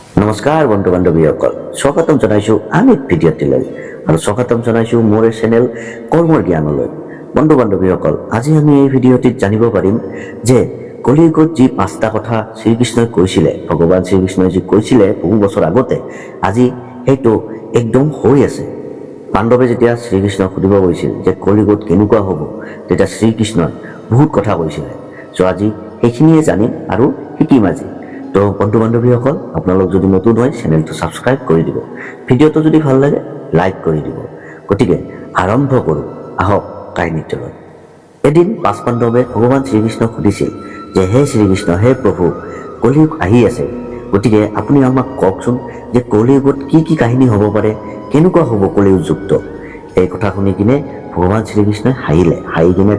নমস্কাৰ বন্ধু বান্ধৱীসকল, স্বাগতম জনাইছোঁ আন এক ভিডিঅ'টিলৈ আৰু স্বাগতম জনাইছোঁ মোৰ এই চেনেল কৰ্মৰ জ্ঞানলৈ। বন্ধু বান্ধৱীসকল, আজি আমি এই ভিডিঅ'টিত জানিব পাৰিম যে কলিযুগত যি 5টা কথা শ্ৰীকৃষ্ণই কৈছিলে, ভগৱান শ্ৰীকৃষ্ণই যি কৈছিলে বহু বছৰ আগতে, আজি সেইটো একদম হৈ আছে। পাণ্ডৱে যেতিয়া শ্ৰীকৃষ্ণক সুধিব গৈছিল যে কলিযুগত কেনেকুৱা হ'ব, তেতিয়া শ্ৰীকৃষ্ণই বহুত কথা কৈছিলে। চ' আজি সেইখিনিয়ে জানিম আৰু শিকিম আজি। তো বন্ধু বান্ধৱীসকল, আপোনালোক যদি নতুন হয় চেনেলটো ছাবস্ক্ৰাইব কৰি দিব, ভিডিঅ'টো যদি ভাল লাগে লাইক কৰি দিব। গতিকে আৰম্ভ কৰোঁ, আহক কাহিনীটোলৈ। এদিন পাঁচ পাণ্ডৱে ভগৱান শ্ৰীকৃষ্ণক সুধিছিল যে হে শ্ৰীকৃষ্ণ, হে প্ৰভু, কলিযুগ আহি আছে, গতিকে আপুনি আমাক কওকচোন যে কলিযুগত কি কি কাহিনী হ'ব পাৰে, কেনেকুৱা হ'ব কলিযুগ যুগটো। এই কথা শুনি কিনে ভগৱান শ্ৰীকৃষ্ণই হাঁহিলে, হাঁহি কিনে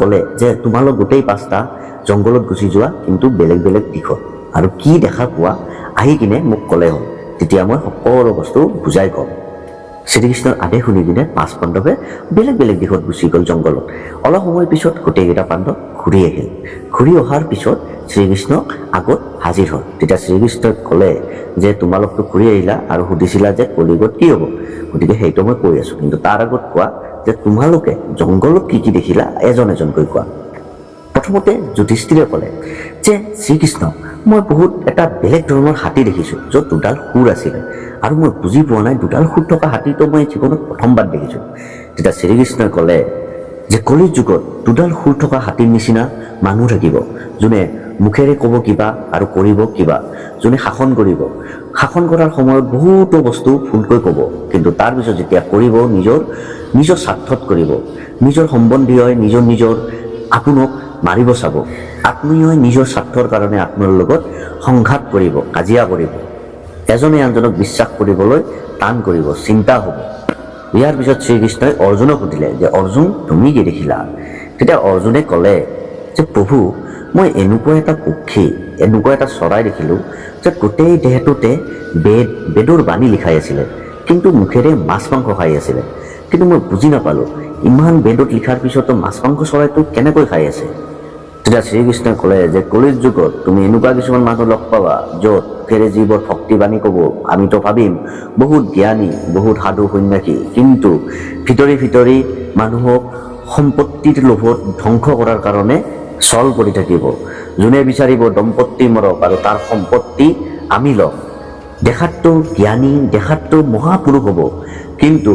ক'লে যে তোমালোক গোটেই 5টা জংঘলত গুচি যোৱা, কিন্তু বেলেগ বেলেগ দিশত, আৰু কি দেখা পোৱা আহি কিনে মোক ক'লে হ'ল, তেতিয়া মই সকলো বস্তু বুজাই ক'ম। শ্ৰীকৃষ্ণৰ আদেশ শুনি কিনে পাঁচ পাণ্ডৱে বেলেগ বেলেগ দিশত গুচি গ'ল জংঘলত। অলপ সময় পিছত গোটেইকেইটা পাণ্ডৱ ঘূৰি আহিল। ঘূৰি অহাৰ পিছত শ্ৰীকৃষ্ণ আগত হাজিৰ হ'ল। তেতিয়া শ্ৰীকৃষ্ণই ক'লে যে তোমালোকতো ঘূৰি আহিলা আৰু সুধিছিলা যে কলিযুগত কি হ'ব, গতিকে সেইটো মই কৈ আছোঁ, কিন্তু তাৰ আগত কোৱা যে তোমালোকে জংঘলত কি কি দেখিলা, এজন এজনকৈ কোৱা। প্ৰথমতে যুধিষ্ঠিৰে ক'লে যে শ্ৰীকৃষ্ণ, মই বহুত এটা বেলেগ ধৰণৰ হাতী দেখিছোঁ, য'ত দুডাল শুৰ আছিলে, আৰু মই বুজি পোৱা নাই দুডাল শুৰ থকা হাতীটো মই জীৱনত প্ৰথমবাৰ দেখিছোঁ। তেতিয়া শ্ৰীকৃষ্ণই ক'লে যে কলিৰ যুগত দুডাল শুৰ থকা হাতীৰ নিচিনা মানুহ থাকিব, যোনে মুখেৰে ক'ব কিবা আৰু কৰিব কিবা, যোনে শাসন কৰিব, শাসন কৰাৰ সময়ত বহুতো বস্তু ভুলকৈ ক'ব, কিন্তু তাৰপিছত যেতিয়া কৰিব নিজৰ স্বাৰ্থত কৰিব, নিজৰ সম্বন্ধীয় নিজৰ আপোনাক মাৰিব চাব, আত্মীয়ই নিজৰ স্বাৰ্থৰ কাৰণে আপোনাৰ লগত সংঘাত কৰিব, কাজিয়া কৰিব, এজনে আনজনক বিশ্বাস কৰিবলৈ টান কৰিব, চিন্তা হ'ব। ইয়াৰ পিছত শ্ৰীকৃষ্ণই অৰ্জুনক সুধিলে যে অৰ্জুন, তুমি কি দেখিলা? তেতিয়া অৰ্জুনে ক'লে যে প্ৰভু, মই এনেকুৱা এটা পক্ষী, এনেকুৱা এটা চৰাই দেখিলোঁ যে গোটেই দেহটোতে বেদৰ বাণী লিখাই আছিলে, কিন্তু মুখেৰে মাছ মাংস খাই আছিলে, কিন্তু মই বুজি নাপালোঁ ইমান বেদত লিখাৰ পিছতো মাছ মাংস চৰাইটো কেনেকৈ খাই আছে। তেতিয়া শ্ৰীকৃষ্ণই ক'লে যে কলিৰ যুগত তুমি এনেকুৱা কিছুমান মানুহ লগ পাবা, য'ত মুখেৰে যিবোৰ ভক্তি বাণী ক'ব, আমিতো ভাবিম বহুত জ্ঞানী, বহুত সাধু সন্যাসী, কিন্তু ভিতৰি মানুহক সম্পত্তিৰ লোভত ধ্বংস কৰাৰ কাৰণে চল কৰি থাকিব। যোনে বিচাৰিব দম্পত্তি মৰক আৰু তাৰ সম্পত্তি আমি লম। দেখাততো জ্ঞানী, দেখাততো মহাপুৰুষ হ'ব, কিন্তু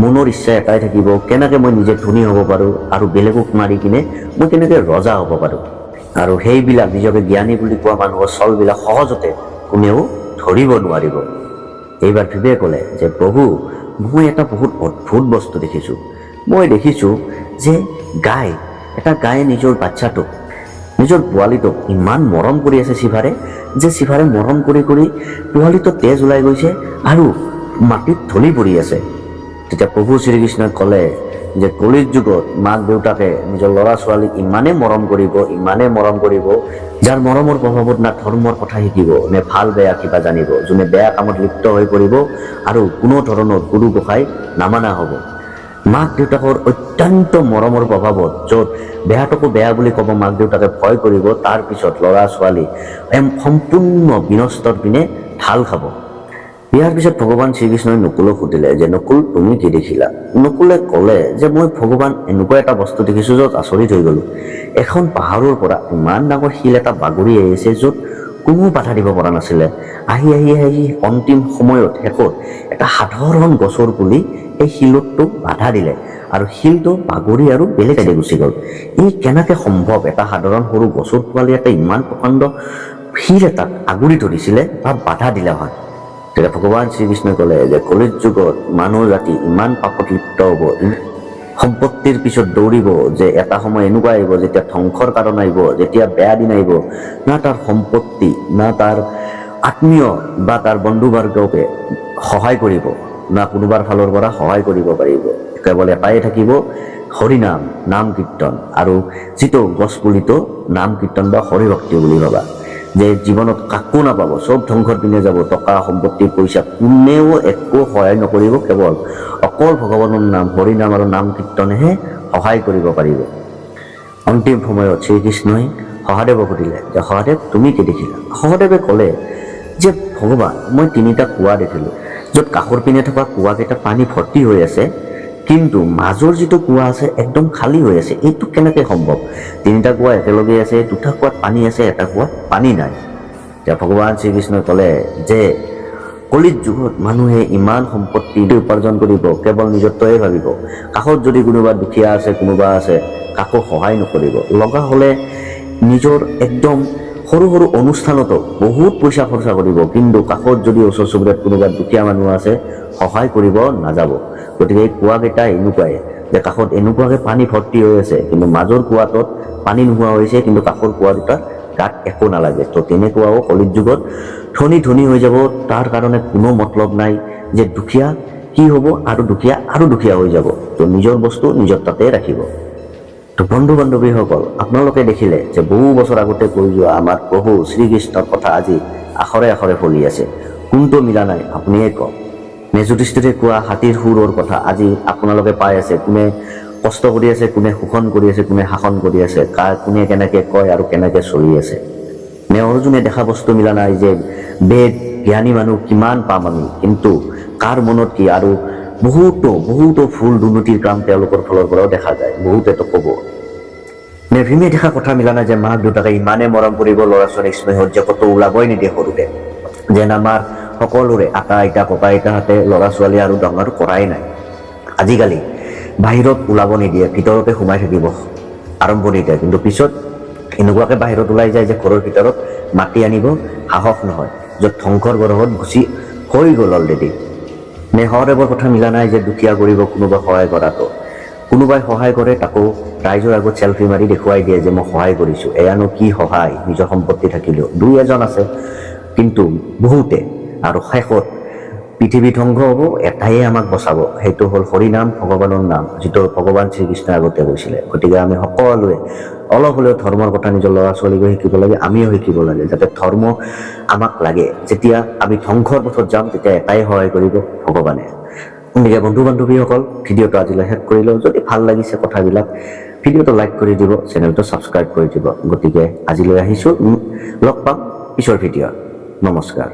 মনৰ ইচ্ছা এটাই থাকিব, কেনেকৈ মই নিজে ধনী হ'ব পাৰোঁ আৰু বেলেগক মাৰি কিনে মই কেনেকৈ ৰজা হ'ব পাৰোঁ। আৰু সেইবিলাক নিজকে জ্ঞানী বুলি কোৱা মানুহৰ চলবিলাক সহজতে কোনেও ধৰিব নোৱাৰিব। এইবাৰ শিৱে ক'লে যে প্ৰভু, মই এটা বহুত অদ্ভুত বস্তু দেখিছোঁ। মই দেখিছোঁ যে এটা গায়ে নিজৰ বাচ্চাটোক, নিজৰ পোৱালিটোক ইমান মৰম কৰি আছে চিভাৰে, যে চিভাৰে মৰম কৰি পোৱালিটো তেজ ওলাই গৈছে আৰু মাটিত ঢলি পৰি আছে। তেতিয়া প্ৰভু শ্ৰীকৃষ্ণই ক'লে যে কলিৰ যুগত মাক দেউতাকে নিজৰ ল'ৰা ছোৱালীক ইমানেই মৰম কৰিব, যাৰ মৰমৰ প্ৰভাৱত না ধৰ্মৰ কথা শিকিব, নে ভাল বেয়া কিবা জানিব, যোনে বেয়া কামত লিপ্ত হৈ পৰিব আৰু কোনো ধৰণৰ গুৰু গোসাঁই নামানা হ'ব। মাক দেউতাকৰ অত্যন্ত মৰমৰ প্ৰভাৱত, য'ত বেয়াটোকো বেয়া বুলি ক'ব, মাক দেউতাকে ভয় কৰিব, তাৰ পিছত ল'ৰা ছোৱালী সম্পূৰ্ণ বিনষ্টৰ পিনে ঢাল খাব। ইয়াৰ পিছত ভগৱান শ্ৰীকৃষ্ণই নকুলক সুধিলে যে নকুল, তুমি কি দেখিলা? নকুলে ক'লে যে মই ভগৱান এনেকুৱা এটা বস্তু দেখিছোঁ য'ত আচৰিত হৈ গ'লো। এখন পাহাৰৰ পৰা ইমান ডাঙৰ শিল এটা বাগৰি আহিছে, য'ত কোনো বাধা দিব পৰা নাছিলে। আহি অন্তিম সময়ত শেষত এটা সাধাৰণ গছৰ পুলি এই শিলটোক বাধা দিলে, আৰু শিলটো বাগৰি আৰু বেলেগ চাইডে গুচি গ'ল। এই কেনেকৈ সম্ভৱ? এটা সাধাৰণ সৰু গছৰ পোৱালি এটা ইমান প্ৰকাণ্ড শিল এটাক আগুৰি ধৰিছিলে বা বাধা দিলে হয়। তেতিয়া ভগৱান শ্ৰীকৃষ্ণই ক'লে যে কলিৰ যুগত মানুহ জাতি ইমান পাপত লিপ্ত হ'ব, সম্পত্তিৰ পিছত দৌৰিব, যে এটা সময় এনেকুৱা আহিব যেতিয়া ধ্বংসৰ কাৰণ আহিব, যেতিয়া বেয়া দিন আহিব, না তাৰ সম্পত্তি, না তাৰ আত্মীয় বা তাৰ বন্ধু বৰ্গকে সহায় কৰিব, না কোনোবাৰ ফালৰ পৰা সহায় কৰিব পাৰিব। কেৱল এটাই থাকিব, হৰিনাম, নাম কীৰ্তন, আৰু যিটো গছ পুলিটো নাম কীৰ্তন বা হৰিভক্তি বুলি ভাবা, যে জীৱনত কাকো নাপাব, চব ধ্বংসৰ পিনে যাব, টকা সম্পত্তি পইচা কোনেও একো সহায় নকৰিব, কেৱল অকল ভগৱানৰ নাম, হৰিনাম আৰু নাম কীৰ্তনেহে সহায় কৰিব পাৰিব। অন্তিম সময়ত শ্ৰীকৃষ্ণই সহদেৱক সুধিলে যে সহদেৱ, তুমি কি দেখিলা? সহদেৱে ক'লে যে ভগৱান মই তিনিটা কুঁৱা দেখিলোঁ, য'ত কাষৰ পিনে থকা কুঁৱাকেইটা পানী ভৰ্তি হৈ আছে, কিন্তু মাজৰ যিটো কুঁৱা আছে একদম খালী হৈ আছে। এইটো কেনেকৈ সম্ভৱ? তিনিটা কুঁৱা একেলগে আছে, দুটা কুঁৱাত পানী আছে, এটা কুঁৱাত পানী নাই। এতিয়া ভগৱান শ্ৰীকৃষ্ণই ক'লে যে কলিত যুগত মানুহে ইমান সম্পত্তি উপাৰ্জন কৰিব, কেৱল নিজৰটোৱে ভাবিব। কাষত যদি কোনোবা দুখীয়া আছে, কোনোবা আছে, কাকো সহায় নকৰিব। লগা হ'লে নিজৰ একদম সৰু সৰু অনুষ্ঠানতো বহুত পইচা খৰচা কৰিব, কিন্তু কাষত যদি ওচৰ চুবুৰীয়াত কোনোবা দুখীয়া মানুহ আছে, সহায় কৰিব নাযাব। গতিকে এই কুঁৱাকেইটা এনেকুৱাই যে কাষত এনেকুৱাকৈ পানী ভৰ্তি হৈ আছে, কিন্তু মাজৰ কুঁৱাটোত পানী নোহোৱা হৈছে, কিন্তু কাষৰ কুঁৱা দুটাত গাত একো নালাগে। তো তেনেকুৱাও কলিত যুগত ধনী হৈ যাব, তাৰ কাৰণে কোনো মতলব নাই যে দুখীয়া কি হ'ব, আৰু দুখীয়া হৈ যাব। তো নিজৰ বস্তু নিজৰ তাতে ৰাখিব। তো বন্ধু বান্ধৱীসকল, আপোনালোকে দেখিলে যে বহু বছৰ আগতে কৈ যোৱা আমাৰ প্ৰভু শ্ৰীকৃষ্ণৰ কথা আজি আখৰে আখৰে ফলি আছে। কোনটো মিলা নাই আপুনিয়ে কওক। যুধিষ্ঠিৰে কোৱা হাতীৰ সুৰৰ কথা আজি আপোনালোকে পাই আছে। কোনে কষ্ট কৰি আছে, কোনে শোষণ কৰি আছে, কোনে শাসন কৰি আছে, কোনে কেনেকৈ কয় আৰু কেনেকৈ চলি আছে। অৰ্জুনে দেখা বস্তু মিলা নাই যে বেদ জ্ঞানী মানুহ কিমান পাম আমি, কিন্তু কাৰ মনত কি, আৰু বহুতো ভুল দুৰ্নীতিৰ কাম তেওঁলোকৰ ফালৰ পৰাও দেখা যায়। বহুতেতো ক'ব ভীমে দেখা কথা মিলা নাই যে মাক দেউতাকে ইমানে মৰম কৰিব, ল'ৰা ছোৱালীক স্নেহত যে ক'তো ওলাবই নিদিয়ে সৰুতে, যেন আমাৰ সকলোৰে আটা আইতা ককা আইতাহঁতে ল'ৰা ছোৱালী আৰু ডাঙৰ কৰাই নাই। আজিকালি বাহিৰত ওলাব নিদিয়ে, ভিতৰতে সোমাই থাকিব আৰম্ভণিতে, কিন্তু পিছত এনেকুৱাকৈ বাহিৰত ওলাই যায় যে ঘৰৰ ভিতৰত মাতি আনিব সাহস নহয়, য'ত ধ্বংসৰ গৰ্ভত গুচি হৈ গ'ল অলৰেডি। হৰেবৰ কথা মিলা নাই যে দুখীয়া কৰিব কোনোবা সহায় কৰাটো। কোনোবাই সহায় কৰে, তাকো ৰাইজৰ আগত চেলফি মাৰি দেখুৱাই দিয়ে যে মই সহায় কৰিছোঁ। এয়ানো কি সহায়? নিজৰ সম্পত্তি থাকিলেও দুই এজন আছে, কিন্তু বহুতে। আৰু শেষত পৃথিৱী ধ্বংস হ'ব, এটাই আমাক বচাব, সেইটো হ'ল হৰিনাম, ভগৱানৰ নাম, যিটো ভগৱান শ্ৰীকৃষ্ণই আগতে কৈছিলে। গতিকে আমি সকলোৱে অলপ হ'লেও ধৰ্মৰ কথা নিজৰ ল'ৰা ছোৱালীকো শিকিব লাগে, আমিও শিকিব লাগে, যাতে ধৰ্ম আমাক লাগে। যেতিয়া আমি ধ্বংসৰ পথত যাম, তেতিয়া এটাই সহায় কৰিব, ভগৱানে। গতিকে বন্ধু বান্ধৱীসকল, ভিডিঅ'টো আজিলৈ শেষ কৰিলোঁ। যদি ভাল লাগিছে কথাবিলাক, ভিডিঅ'টো লাইক কৰি দিব, চেনেলটো ছাবস্ক্ৰাইব কৰি দিব। গতিকে আজিলৈ আহিছোঁ, লগ পাম পিছৰ ভিডিঅ'ত। নমস্কাৰ।